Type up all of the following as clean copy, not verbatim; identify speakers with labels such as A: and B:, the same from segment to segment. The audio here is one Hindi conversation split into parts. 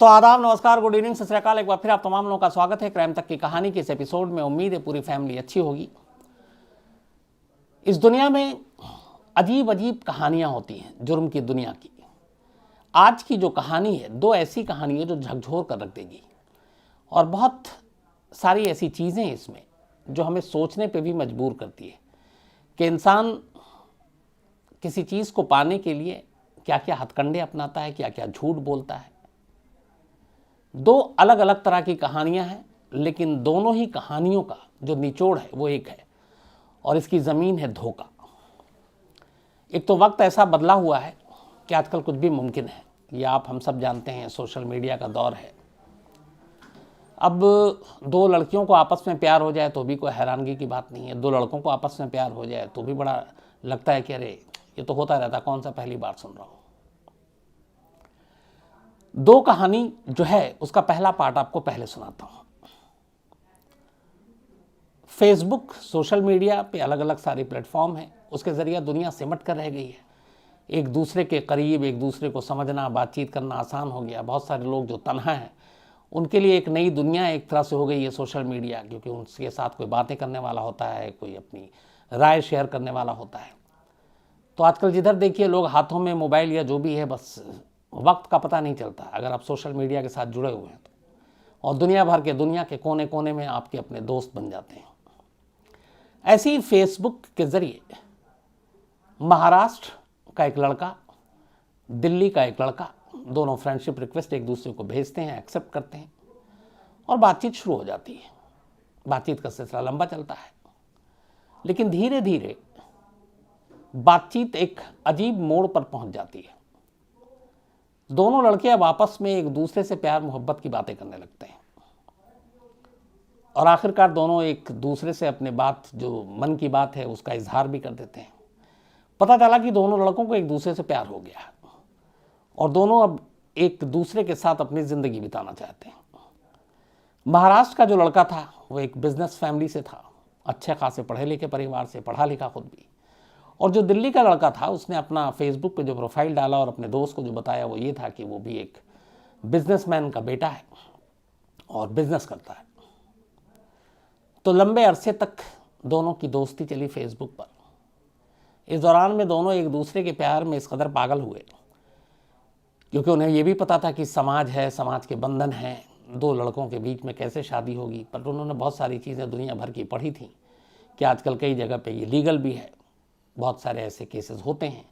A: तो आदाब, नमस्कार, गुड इवनिंग, सत श्री अकाल। एक बार फिर आप तमाम लोगों का स्वागत है क्राइम तक की कहानी के इस एपिसोड में। उम्मीद है पूरी फैमिली अच्छी होगी। इस दुनिया में अजीब अजीब कहानियां होती हैं, जुर्म की दुनिया की। आज की जो कहानी है, दो ऐसी कहानी है जो झकझोर कर रख देगी, और बहुत सारी ऐसी चीज़ें इसमें जो हमें सोचने पे भी मजबूर करती है कि इंसान किसी चीज़ को पाने के लिए क्या क्या हथकंडे अपनाता है, क्या क्या झूठ बोलता है। दो अलग अलग तरह की कहानियां हैं, लेकिन दोनों ही कहानियों का जो निचोड़ है वो एक है, और इसकी ज़मीन है धोखा। एक तो वक्त ऐसा बदला हुआ है कि आजकल कुछ भी मुमकिन है, ये आप हम सब जानते हैं। सोशल मीडिया का दौर है। अब दो लड़कियों को आपस में प्यार हो जाए तो भी कोई हैरानगी की बात नहीं है। दो लड़कों को आपस में प्यार हो जाए तो भी बड़ा लगता है कि अरे ये तो होता रहता, कौन सा पहली बार सुन रहा हूँ। दो कहानी जो है उसका पहला पार्ट आपको पहले सुनाता हूँ। फेसबुक, सोशल मीडिया पे अलग अलग सारे प्लेटफॉर्म हैं, उसके ज़रिए दुनिया सिमट कर रह गई है। एक दूसरे के करीब, एक दूसरे को समझना, बातचीत करना आसान हो गया। बहुत सारे लोग जो तन्हा हैं उनके लिए एक नई दुनिया एक तरह से हो गई है सोशल मीडिया, क्योंकि उनके साथ कोई बातें करने वाला होता है, कोई अपनी राय शेयर करने वाला होता है। तो आजकल जिधर देखिए लोग हाथों में मोबाइल या जो भी है, बस वक्त का पता नहीं चलता अगर आप सोशल मीडिया के साथ जुड़े हुए हैं तो। और दुनिया के कोने कोने में आपके अपने दोस्त बन जाते हैं। ऐसे ही फेसबुक के ज़रिए महाराष्ट्र का एक लड़का, दिल्ली का एक लड़का, दोनों फ्रेंडशिप रिक्वेस्ट एक दूसरे को भेजते हैं, एक्सेप्ट करते हैं, और बातचीत शुरू हो जाती है। बातचीत का सिलसिला लंबा चलता है, लेकिन धीरे धीरे बातचीत एक अजीब मोड़ पर पहुंच जाती है। दोनों लड़के अब आपस में एक दूसरे से प्यार मोहब्बत की बातें करने लगते हैं, और आखिरकार दोनों एक दूसरे से अपने बात, जो मन की बात है, उसका इजहार भी कर देते हैं। पता चला कि दोनों लड़कों को एक दूसरे से प्यार हो गया, और दोनों अब एक दूसरे के साथ अपनी ज़िंदगी बिताना चाहते हैं। महाराष्ट्र का जो लड़का था वो एक बिजनेस फैमिली से था, अच्छे खासे पढ़े लिखे परिवार से, पढ़ा लिखा खुद भी। और जो दिल्ली का लड़का था उसने अपना फेसबुक पे जो प्रोफाइल डाला और अपने दोस्त को जो बताया वो ये था कि वो भी एक बिजनेसमैन का बेटा है और बिजनेस करता है। तो लंबे अरसे तक दोनों की दोस्ती चली फेसबुक पर। इस दौरान में दोनों एक दूसरे के प्यार में इस कदर पागल हुए, क्योंकि उन्हें ये भी पता था कि समाज है, समाज के बंधन हैं, दो लड़कों के बीच में कैसे शादी होगी। पर उन्होंने बहुत सारी चीज़ें दुनिया भर की पढ़ी थी कि आजकल कई जगह पे ये लीगल भी है। बहुत सारे ऐसे केसेस होते हैं,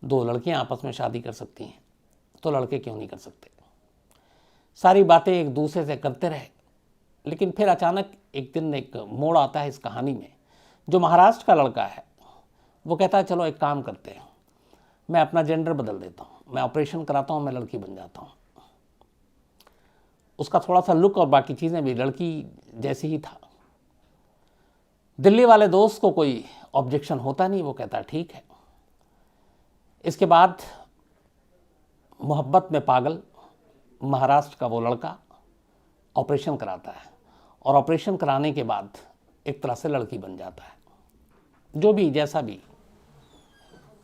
A: दो लड़कियां आपस में शादी कर सकती हैं, तो लड़के क्यों नहीं कर सकते। सारी बातें एक दूसरे से करते रहे, लेकिन फिर अचानक एक दिन एक मोड़ आता है इस कहानी में। जो महाराष्ट्र का लड़का है वो कहता है चलो एक काम करते हैं, मैं अपना जेंडर बदल देता हूँ, मैं ऑपरेशन कराता हूँ, मैं लड़की बन जाता हूँ। उसका थोड़ा सा लुक और बाकी चीज़ें भी लड़की जैसी ही था। दिल्ली वाले दोस्त को कोई ऑब्जेक्शन होता नहीं, वो कहता ठीक है। इसके बाद मोहब्बत में पागल महाराष्ट्र का वो लड़का ऑपरेशन कराता है, और ऑपरेशन कराने के बाद एक तरह से लड़की बन जाता है। जो भी जैसा भी,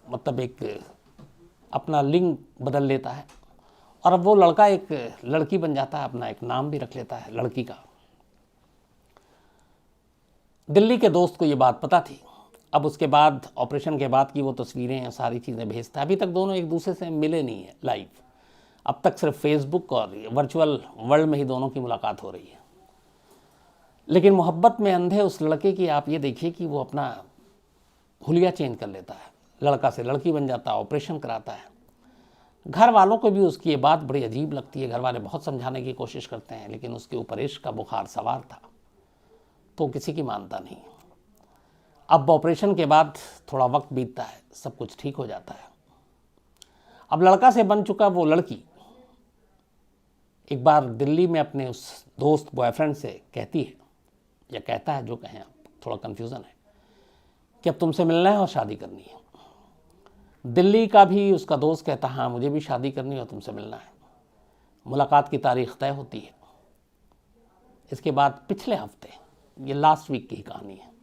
A: मतलब एक अपना लिंग बदल लेता है, और अब वो लड़का एक लड़की बन जाता है, अपना एक नाम भी रख लेता है लड़की का। दिल्ली के दोस्त को ये बात पता थी। अब उसके बाद ऑपरेशन के बाद की वो तस्वीरें हैं, सारी चीज़ें भेजता है। अभी तक दोनों एक दूसरे से मिले नहीं है लाइव, अब तक सिर्फ फेसबुक और वर्चुअल वर्ल्ड में ही दोनों की मुलाकात हो रही है। लेकिन मोहब्बत में अंधे उस लड़के की आप ये देखिए कि वो अपना हुलिया चेंज कर लेता है, लड़का से लड़की बन जाता है, ऑपरेशन कराता है। घर वालों को भी उसकी ये बात बड़ी अजीब लगती है। घर वाले बहुत समझाने की कोशिश करते हैं, लेकिन उसके ऊपर इश्क का बुखार सवार था, तो किसी की मानता नहीं। अब ऑपरेशन के बाद थोड़ा वक्त बीतता है, सब कुछ ठीक हो जाता है। अब लड़का से बन चुका वो लड़की एक बार दिल्ली में अपने उस दोस्त बॉयफ्रेंड से कहती है, या कहता है, जो कहें आप, थोड़ा कन्फ्यूज़न है, कि अब तुमसे मिलना है और शादी करनी है। दिल्ली का भी उसका दोस्त कहता हाँ मुझे भी शादी करनी है और तुमसे मिलना है। मुलाकात की तारीख तय होती है। इसके बाद पिछले हफ्ते, ये लास्ट वीक की ही कहानी है,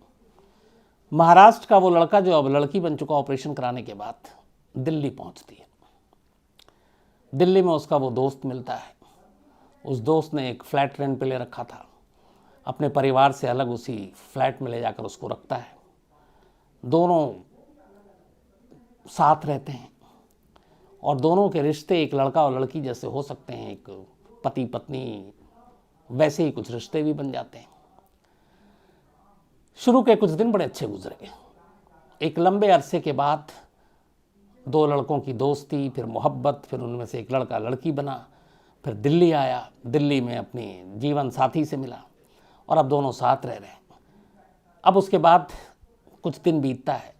A: महाराष्ट्र का वो लड़का जो अब लड़की बन चुका ऑपरेशन कराने के बाद दिल्ली पहुंचती है। दिल्ली में उसका वो दोस्त मिलता है, उस दोस्त ने एक फ्लैट रेंट पे ले रखा था, अपने परिवार से अलग उसी फ्लैट में ले जाकर उसको रखता है। दोनों साथ रहते हैं और दोनों के रिश्ते एक लड़का और लड़की जैसे हो सकते हैं, एक पति पत्नी, वैसे ही कुछ रिश्ते भी बन जाते हैं। शुरू के कुछ दिन बड़े अच्छे गुजरे। एक लंबे अरसे के बाद दो लड़कों की दोस्ती, फिर मोहब्बत, फिर उनमें से एक लड़का लड़की बना, फिर दिल्ली आया, दिल्ली में अपनी जीवन साथी से मिला और अब दोनों साथ रह रहे हैं। अब उसके बाद कुछ दिन बीतता है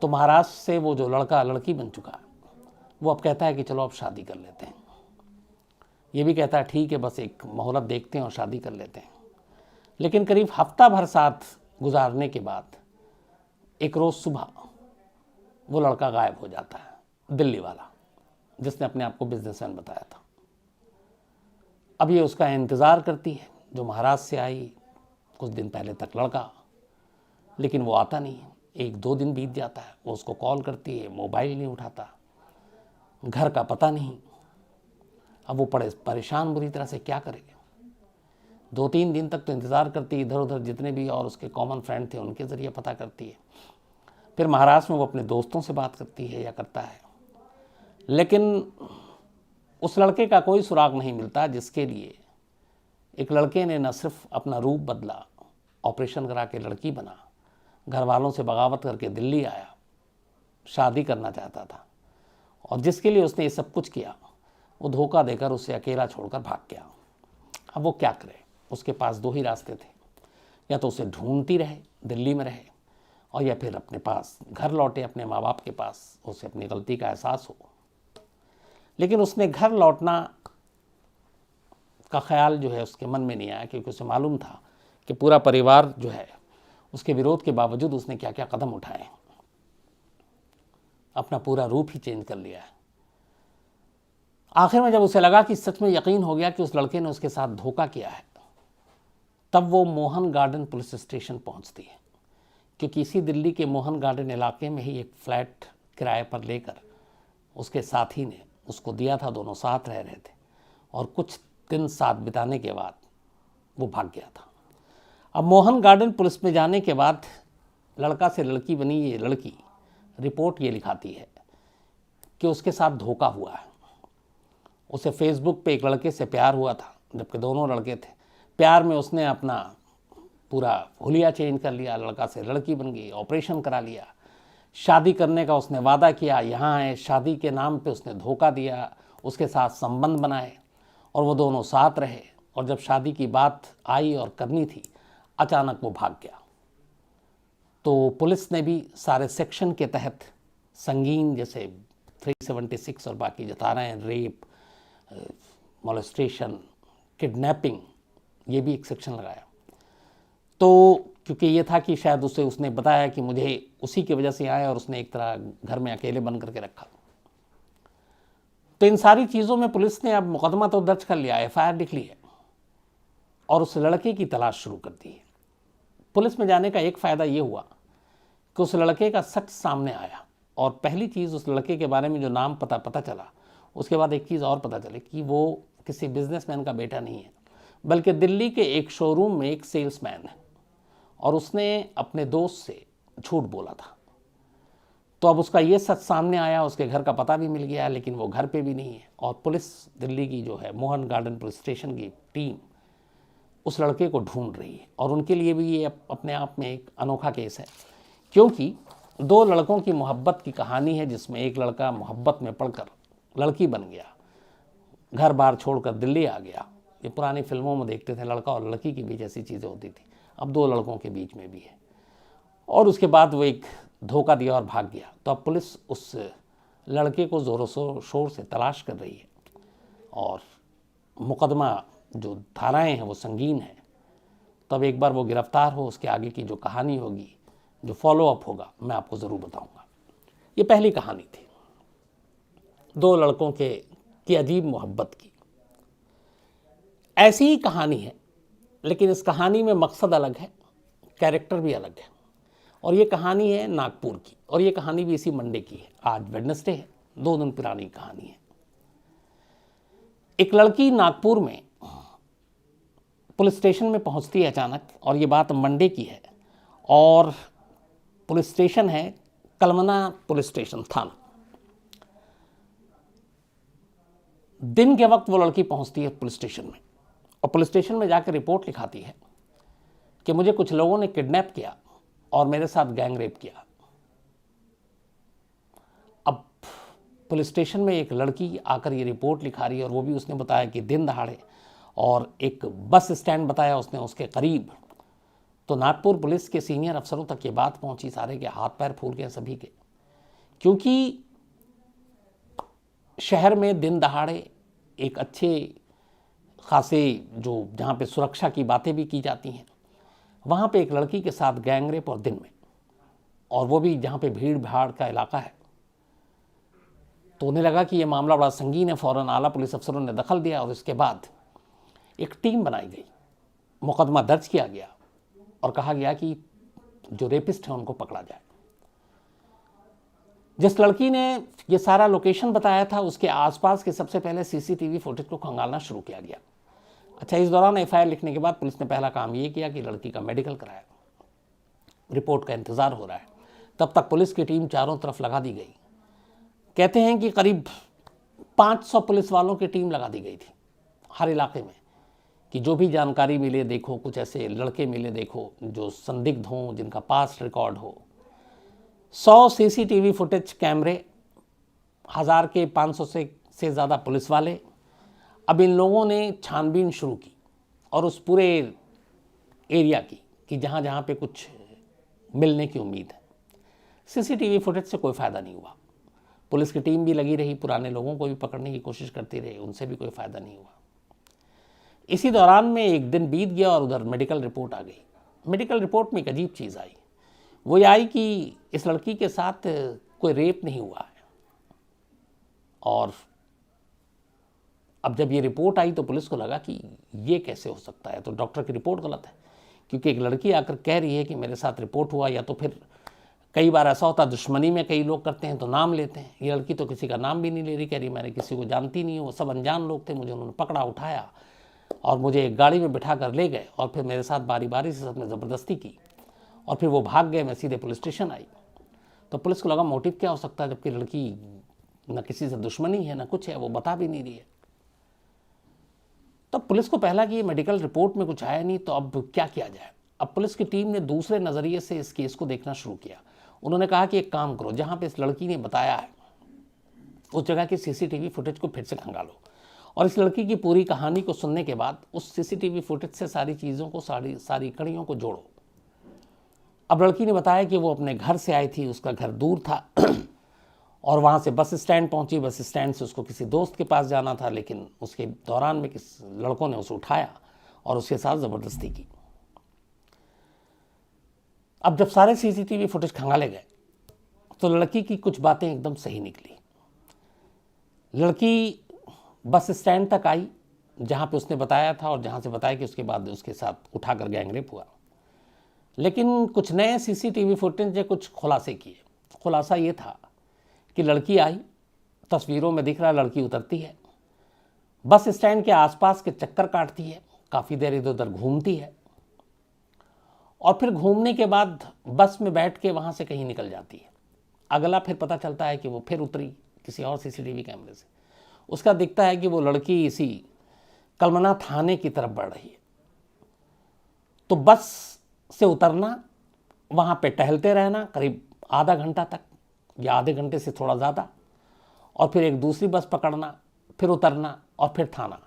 A: तो महाराष्ट्र से वो जो लड़का लड़की बन चुका है वो अब कहता है कि चलो अब शादी कर लेते हैं। ये भी कहता है ठीक है, बस एक मोहलत देखते हैं और शादी कर लेते हैं। लेकिन करीब हफ्ता भर साथ गुजारने के बाद एक रोज़ सुबह वो लड़का गायब हो जाता है, दिल्ली वाला जिसने अपने आप को बिजनेसमैन बताया था। अब ये उसका इंतज़ार करती है जो महाराष्ट्र से आई कुछ दिन पहले तक लड़का, लेकिन वो आता नहीं है। 1-2 दिन बीत जाता है, वो उसको कॉल करती है, मोबाइल नहीं उठाता, घर का पता नहीं। अब वो परेशान बुरी तरह से, क्या करे। 2-3 दिन तक तो इंतज़ार करती है, इधर उधर जितने भी और उसके कॉमन फ्रेंड थे उनके ज़रिए पता करती है। फिर महाराष्ट्र में वो अपने दोस्तों से बात करती है या करता है, लेकिन उस लड़के का कोई सुराग नहीं मिलता जिसके लिए एक लड़के ने न सिर्फ अपना रूप बदला, ऑपरेशन करा के लड़की बना, घर वालों से बगावत करके दिल्ली आया, शादी करना चाहता था, और जिसके लिए उसने ये सब कुछ किया वो धोखा देकर उसे अकेला छोड़कर भाग गया। अब वो क्या करे, उसके पास 2 ही रास्ते थे, या तो उसे ढूंढती रहे, दिल्ली में रहे, और या फिर अपने पास घर लौटे, अपने माँ बाप के पास, उसे अपनी गलती का एहसास हो। लेकिन उसने घर लौटना का ख्याल जो है उसके मन में नहीं आया, क्योंकि उसे मालूम था कि पूरा परिवार जो है उसके विरोध के बावजूद उसने क्या क्या कदम उठाए, अपना पूरा रूप ही चेंज कर लिया है। आखिर में जब उसे लगा कि सच में यकीन हो गया कि उस लड़के ने उसके साथ धोखा किया है, तब वो मोहन गार्डन पुलिस स्टेशन पहुंचती है, क्योंकि इसी दिल्ली के मोहन गार्डन इलाके में ही एक फ्लैट किराए पर लेकर उसके साथी ने उसको दिया था। दोनों साथ रह रहे थे और कुछ दिन साथ बिताने के बाद वो भाग गया था। अब मोहन गार्डन पुलिस में जाने के बाद लड़का से लड़की बनी ये लड़की रिपोर्ट ये लिखाती है कि उसके साथ धोखा हुआ है। उसे फेसबुक पे एक लड़के से प्यार हुआ था, जबकि दोनों लड़के थे। प्यार में उसने अपना पूरा हुलिया चेंज कर लिया, लड़का से लड़की बन गई, ऑपरेशन करा लिया, शादी करने का उसने वादा किया, यहाँ आए, शादी के नाम पे उसने धोखा दिया, उसके साथ संबंध बनाए और वो दोनों साथ रहे। और जब शादी की बात आई और करनी थी, अचानक वो भाग गया। तो पुलिस ने भी सारे सेक्शन के तहत संगीन, जैसे 376 और बाकी जो धाराएं, रेप, मोलेस्टेशन, किडनैपिंग, ये भी एक सेक्शन लगाया। तो क्योंकि ये था कि शायद उसने बताया कि मुझे उसी की वजह से आया और उसने एक तरह घर में अकेले बंद करके रखा। तो इन सारी चीज़ों में पुलिस ने अब मुकदमा तो दर्ज कर लिया, एफआईआर लिख ली है और उस लड़के की तलाश शुरू कर दी है। पुलिस में जाने का एक फ़ायदा ये हुआ कि उस लड़के का सच सामने आया, और पहली चीज़ उस लड़के के बारे में जो नाम पता चला, उसके बाद एक चीज़ और पता चली कि वो किसी बिजनेसमैन का बेटा नहीं है, बल्कि दिल्ली के एक शोरूम में एक सेल्समैन है, और उसने अपने दोस्त से झूठ बोला था। तो अब उसका ये सच सामने आया, उसके घर का पता भी मिल गया, लेकिन वो घर पे भी नहीं है। और पुलिस दिल्ली की जो है मोहन गार्डन पुलिस स्टेशन की टीम उस लड़के को ढूंढ रही है, और उनके लिए भी ये अपने आप में एक अनोखा केस है, क्योंकि 2 लड़कों की मोहब्बत की कहानी है, जिसमें एक लड़का मोहब्बत में पड़कर लड़की बन गया, घर बार छोड़कर दिल्ली आ गया। ये पुरानी फिल्मों में देखते थे, लड़का और लड़की के बीच ऐसी चीज़ें होती थी, अब 2 लड़कों के बीच में भी है। और उसके बाद वो एक धोखा दिया और भाग गया। तो अब पुलिस उस लड़के को ज़ोरों शोर से तलाश कर रही है, और मुकदमा जो धाराएं हैं वो संगीन है। तब एक बार वो गिरफ्तार हो, उसके आगे की जो कहानी होगी, जो फॉलोअप होगा, मैं आपको ज़रूर बताऊंगा। ये पहली कहानी थी 2 लड़कों की अजीब मोहब्बत की। ऐसी ही कहानी है, लेकिन इस कहानी में मकसद अलग है, कैरेक्टर भी अलग है। और ये कहानी है नागपुर की, और ये कहानी भी इसी मंडे की है। आज वेडनेसडे है, 2 दिन पुरानी कहानी है। एक लड़की नागपुर में पुलिस स्टेशन में पहुंचती है अचानक, और ये बात मंडे की है, और पुलिस स्टेशन है कलमना पुलिस स्टेशन थाना। दिन के वक्त वो लड़की पहुंचती है पुलिस स्टेशन में, और पुलिस स्टेशन में जाकर रिपोर्ट लिखाती है कि मुझे कुछ लोगों ने किडनैप किया और मेरे साथ गैंग रेप किया। अब पुलिस स्टेशन में एक लड़की आकर ये रिपोर्ट लिखा रही है, और वो भी उसने बताया कि दिन दहाड़े, और एक बस स्टैंड बताया उसने उसके करीब। तो नागपुर पुलिस के सीनियर अफसरों तक ये बात पहुंची, सारे के हाथ पैर फूल गए सभी के, क्योंकि शहर में दिन दहाड़े एक अच्छे खासे जो जहाँ पे सुरक्षा की बातें भी की जाती हैं, वहाँ पे एक लड़की के साथ गैंग रेप, और दिन में, और वो भी जहाँ पे भीड़ भाड़ का इलाका है। तो उन्हें लगा कि ये मामला बड़ा संगीन है। फ़ौरन आला पुलिस अफसरों ने दखल दिया, और इसके बाद एक टीम बनाई गई, मुकदमा दर्ज किया गया, और कहा गया कि जो रेपिस्ट हैं उनको पकड़ा जाए। जिस लड़की ने ये सारा लोकेशन बताया था, उसके आसपास के सबसे पहले सीसीटीवी फुटेज को खंगालना शुरू किया गया। अच्छा, इस दौरान एफआईआर लिखने के बाद पुलिस ने पहला काम ये किया कि लड़की का मेडिकल कराया। रिपोर्ट का इंतजार हो रहा है, तब तक पुलिस की टीम चारों तरफ लगा दी गई। कहते हैं कि करीब 500 पुलिस वालों की टीम लगा दी गई थी हर इलाके में, कि जो भी जानकारी मिले देखो, कुछ ऐसे लड़के मिले देखो जो संदिग्ध हों, जिनका पास रिकॉर्ड हो। 100 सीसीटीवी फुटेज कैमरे, 1000 के 500 से ज़्यादा पुलिस वाले। अब इन लोगों ने छानबीन शुरू की, और उस पूरे एरिया की, कि जहाँ जहाँ पे कुछ मिलने की उम्मीद है। सीसीटीवी फुटेज से कोई फ़ायदा नहीं हुआ। पुलिस की टीम भी लगी रही, पुराने लोगों को भी पकड़ने की कोशिश करती रही, उनसे भी कोई फ़ायदा नहीं हुआ। इसी दौरान में एक दिन बीत गया, और उधर मेडिकल रिपोर्ट आ गई। मेडिकल रिपोर्ट में एक अजीब चीज़ आई। वो ये आई कि इस लड़की के साथ कोई रेप नहीं हुआ है। और अब जब ये रिपोर्ट आई तो पुलिस को लगा कि ये कैसे हो सकता है, तो डॉक्टर की रिपोर्ट गलत है, क्योंकि एक लड़की आकर कह रही है कि मेरे साथ रिपोर्ट हुआ। या तो फिर कई बार ऐसा होता है, दुश्मनी में कई लोग करते हैं तो नाम लेते हैं। ये लड़की तो किसी का नाम भी नहीं ले रही, कह रही मैंने किसी को जानती नहीं हूँ, वो सब अनजान लोग थे, मुझे उन्होंने पकड़ा, उठाया, और मुझे एक गाड़ी में बिठा कर ले गए, और फिर मेरे साथ बारी बारी से सबने ज़बरदस्ती की, और फिर वो भाग गए। मैं सीधे पुलिस स्टेशन आई। तो पुलिस को लगा मोटिव क्या हो सकता है, जबकि लड़की न किसी से दुश्मनी है, न कुछ है, वो बता भी नहीं रही है। तब पुलिस को पहला कि ये मेडिकल रिपोर्ट में कुछ आया नहीं, तो अब क्या किया जाए। अब पुलिस की टीम ने दूसरे नज़रिए से इस केस को देखना शुरू किया। उन्होंने कहा कि एक काम करो, जहाँ पे इस लड़की ने बताया है उस जगह की सीसीटीवी फुटेज को फिर से खंगालो, और इस लड़की की पूरी कहानी को सुनने के बाद उस सीसीटीवी फुटेज से सारी चीज़ों को, सारी कड़ियों को जोड़ो। अब लड़की ने बताया कि वो अपने घर से आई थी, उसका घर दूर था, और वहाँ से बस स्टैंड पहुँची। बस स्टैंड से उसको किसी दोस्त के पास जाना था, लेकिन उसके दौरान में किस लड़कों ने उसे उठाया और उसके साथ ज़बरदस्ती की। अब जब सारे सीसीटीवी फुटेज खंगाले गए तो लड़की की कुछ बातें एकदम सही निकली। लड़की बस स्टैंड तक आई जहाँ पे उसने बताया था, और जहाँ से बताया कि उसके बाद उसके साथ उठाकर गैंगरेप हुआ। लेकिन कुछ नए सीसीटीवी फुटेज ने कुछ खुलासे किए। खुलासा ये था कि लड़की आई, तस्वीरों में दिख रहा लड़की उतरती है, बस स्टैंड के आसपास के चक्कर काटती है, काफ़ी देर इधर उधर घूमती है, और फिर घूमने के बाद बस में बैठ के वहाँ से कहीं निकल जाती है। अगला फिर पता चलता है कि वो फिर उतरी किसी और सीसीटीवी कैमरे से। उसका दिखता है कि वो लड़की इसी कलमना थाने की तरफ बढ़ रही है। तो बस से उतरना, वहाँ पे टहलते रहना करीब आधा घंटा तक, या आधे घंटे से थोड़ा ज़्यादा, और फिर एक दूसरी बस पकड़ना, फिर उतरना, और फिर थाना।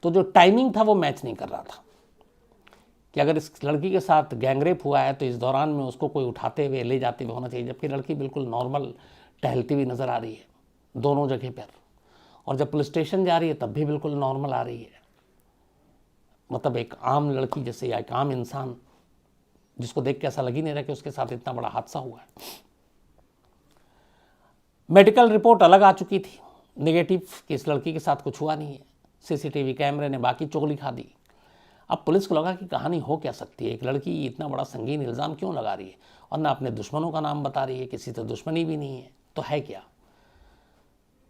A: तो जो टाइमिंग था वो मैच नहीं कर रहा था कि अगर इस लड़की के साथ गैंगरेप हुआ है तो इस दौरान में उसको कोई उठाते हुए ले जाते हुए होना चाहिए, जबकि लड़की बिल्कुल नॉर्मल टहलती हुई नज़र आ रही है दोनों जगह पर। और जब पुलिस स्टेशन जा रही है तब भी बिल्कुल नॉर्मल आ रही है, मतलब एक आम लड़की जैसे, या एक आम इंसान जिसको देख के ऐसा लग ही नहीं रहा कि उसके साथ इतना बड़ा हादसा हुआ है। मेडिकल रिपोर्ट अलग आ चुकी थी, नेगेटिव, कि इस लड़की के साथ कुछ हुआ नहीं है। सीसीटीवी कैमरे ने बाकी चुगली खा दी। अब पुलिस को लगा कि कहानी हो क्या सकती है, एक लड़की इतना बड़ा संगीन इल्ज़ाम क्यों लगा रही है, और ना अपने दुश्मनों का नाम बता रही है, किसी से दुश्मनी भी नहीं है, तो है क्या।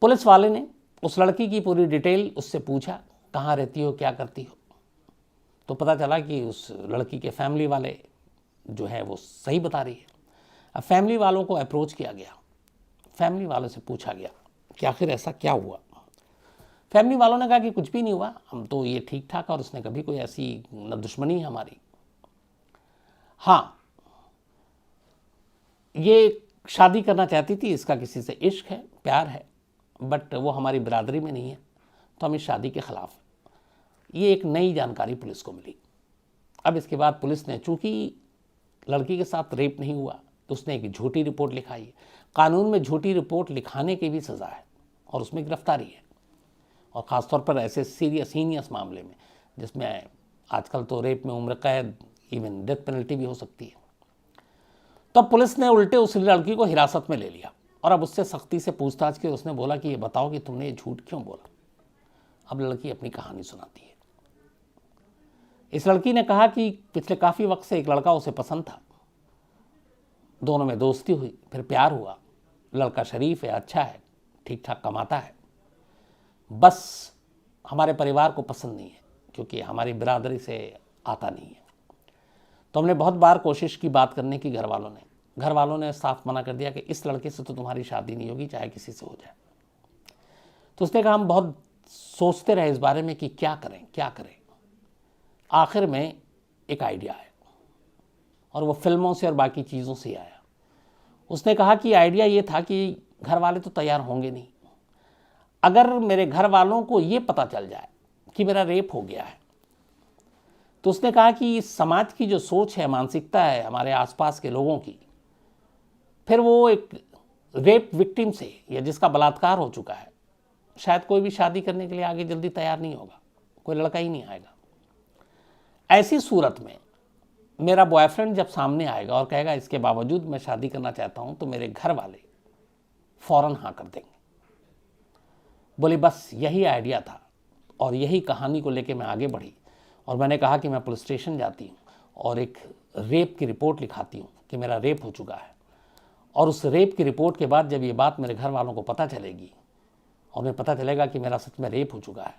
A: पुलिस वाले ने उस लड़की की पूरी डिटेल उससे पूछा, कहाँ रहती हो, क्या करती हो। तो पता चला कि उस लड़की के फैमिली वाले जो है वो सही बता रही है। अब फैमिली वालों को अप्रोच किया गया, फैमिली वालों से पूछा गया कि आखिर ऐसा क्या हुआ। फैमिली वालों ने कहा कि कुछ भी नहीं हुआ, हम तो ये ठीक ठाक, और उसने कभी कोई ऐसी न दुश्मनी है हमारी। हाँ, ये शादी करना चाहती थी, इसका किसी से इश्क है, प्यार है, बट वो हमारी बिरादरी में नहीं है, तो हम इस शादी के खिलाफ हैं। ये एक नई जानकारी पुलिस को मिली। अब इसके बाद पुलिस ने, चूंकि लड़की के साथ रेप नहीं हुआ, तो उसने एक झूठी रिपोर्ट लिखाई है। कानून में झूठी रिपोर्ट लिखाने की भी सज़ा है और उसमें गिरफ्तारी है, और ख़ासतौर पर ऐसे सीरियस मामले में, जिसमें आजकल तो रेप में उम्र कैद, इवन डेथ पेनल्टी भी हो सकती है। तब पुलिस ने उल्टे उस लड़की को हिरासत में ले लिया और अब उससे सख्ती से पूछताछ की। उसने बोला कि ये बताओ कि तुमने ये झूठ क्यों बोला। अब लड़की अपनी कहानी सुनाती है। इस लड़की ने कहा कि पिछले काफ़ी वक्त से एक लड़का उसे पसंद था, दोनों में दोस्ती हुई, फिर प्यार हुआ। लड़का शरीफ है, अच्छा है, ठीक ठाक कमाता है, बस हमारे परिवार को पसंद नहीं है क्योंकि हमारी बिरादरी से आता नहीं है। तो हमने बहुत बार कोशिश की बात करने की, घर वालों ने साफ मना कर दिया कि इस लड़के से तो तुम्हारी शादी नहीं होगी, चाहे किसी से हो जाए। तो उसने कहा हम बहुत सोचते रहे इस बारे में कि क्या करें। आखिर में एक आइडिया आया, और वो फिल्मों से और बाकी चीज़ों से आया। उसने कहा कि आइडिया ये था कि घर वाले तो तैयार होंगे नहीं, अगर मेरे घर वालों को ये पता चल जाए कि मेरा रेप हो गया है, तो उसने कहा कि समाज की जो सोच है, मानसिकता है हमारे आसपास के लोगों की, फिर वो एक रेप विक्टिम से या जिसका बलात्कार हो चुका है, शायद कोई भी शादी करने के लिए आगे जल्दी तैयार नहीं होगा, कोई लड़का ही नहीं आएगा। ऐसी सूरत में मेरा बॉयफ्रेंड जब सामने आएगा और कहेगा इसके बावजूद मैं शादी करना चाहता हूं, तो मेरे घर वाले फौरन हाँ कर देंगे। बोले बस यही आइडिया था और यही कहानी को लेके मैं आगे बढ़ी, और मैंने कहा कि मैं पुलिस स्टेशन जाती हूँ और एक रेप की रिपोर्ट लिखाती हूँ कि मेरा रेप हो चुका है। और उस रेप की रिपोर्ट के बाद जब ये बात मेरे घर वालों को पता चलेगी और उन्हें पता चलेगा कि मेरा सच में रेप हो चुका है,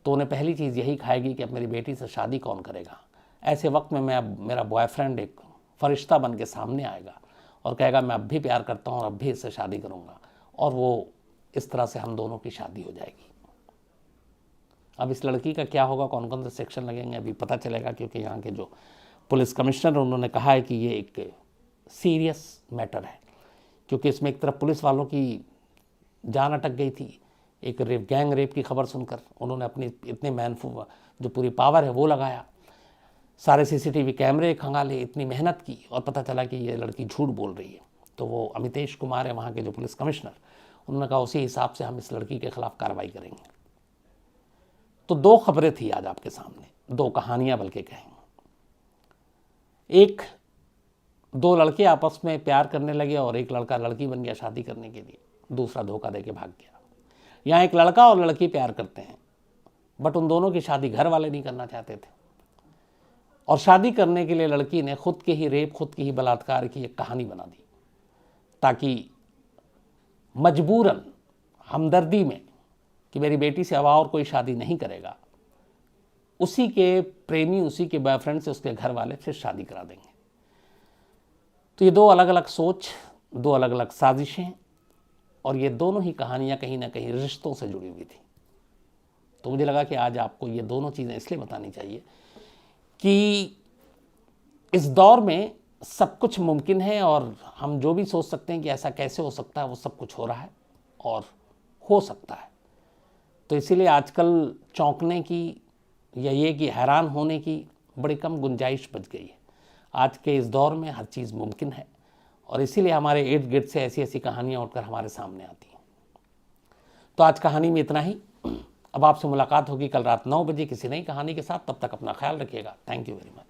A: तो उन्हें पहली चीज़ यही खाएगी कि अब मेरी बेटी से शादी कौन करेगा। ऐसे वक्त में मेरा बॉयफ्रेंड एक फरिश्ता बन के सामने आएगा और कहेगा मैं अब भी प्यार करता हूँ और अब भी इससे शादी करूँगा, और वो इस तरह से हम दोनों की शादी हो जाएगी। अब इस लड़की का क्या होगा, कौन कौन से सेक्शन लगेंगे, अभी पता चलेगा, क्योंकि यहाँ के जो पुलिस कमिश्नर उन्होंने कहा है कि ये एक सीरियस मैटर है, क्योंकि इसमें एक तरफ पुलिस वालों की जान अटक गई थी। एक गैंग रेप की खबर सुनकर उन्होंने अपनी इतने जो पूरी पावर है वो लगाया, सारे सीसीटीवी कैमरे खंगाले, इतनी मेहनत की, और पता चला कि ये लड़की झूठ बोल रही है। तो वो अमितेश कुमार है वहाँ के जो पुलिस कमिश्नर, उन्होंने कहा उसी हिसाब से हम इस लड़की के खिलाफ कार्रवाई करेंगे। तो दो खबरें थी आज आपके सामने, दो कहानियां बल्कि कहेंगे। एक, दो लड़के आपस में प्यार करने लगे और एक लड़का लड़की बन गया शादी करने के लिए, दूसरा धोखा देके भाग गया। यहाँ एक लड़का और लड़की प्यार करते हैं, बट उन दोनों की शादी घर वाले नहीं करना चाहते थे, और शादी करने के लिए लड़की ने खुद के ही रेप, खुद के ही बलात्कार की एक कहानी बना दी, ताकि मजबूरन हमदर्दी में कि मेरी बेटी से अब और कोई शादी नहीं करेगा, उसी के प्रेमी, उसी के बॉयफ्रेंड से उसके घर वाले फिर शादी करा देंगे। तो ये दो अलग अलग सोच, दो अलग अलग साजिशें, और ये दोनों ही कहानियां कहीं ना कहीं रिश्तों से जुड़ी हुई थी। तो मुझे लगा कि आज आपको ये दोनों चीज़ें इसलिए बतानी चाहिए कि इस दौर में सब कुछ मुमकिन है, और हम जो भी सोच सकते हैं कि ऐसा कैसे हो सकता है, वो सब कुछ हो रहा है और हो सकता है। तो इसीलिए आजकल चौंकने की या ये कि हैरान होने की बड़ी कम गुंजाइश बच गई है। आज के इस दौर में हर चीज़ मुमकिन है, और इसीलिए हमारे इर्द गिर्द से ऐसी ऐसी कहानियाँ उठकर हमारे सामने आती हैं। तो आज कहानी में इतना ही। अब आपसे मुलाकात होगी कल रात 9 बजे किसी नई कहानी के साथ। तब तक अपना ख्याल रखिएगा। Thank you very much.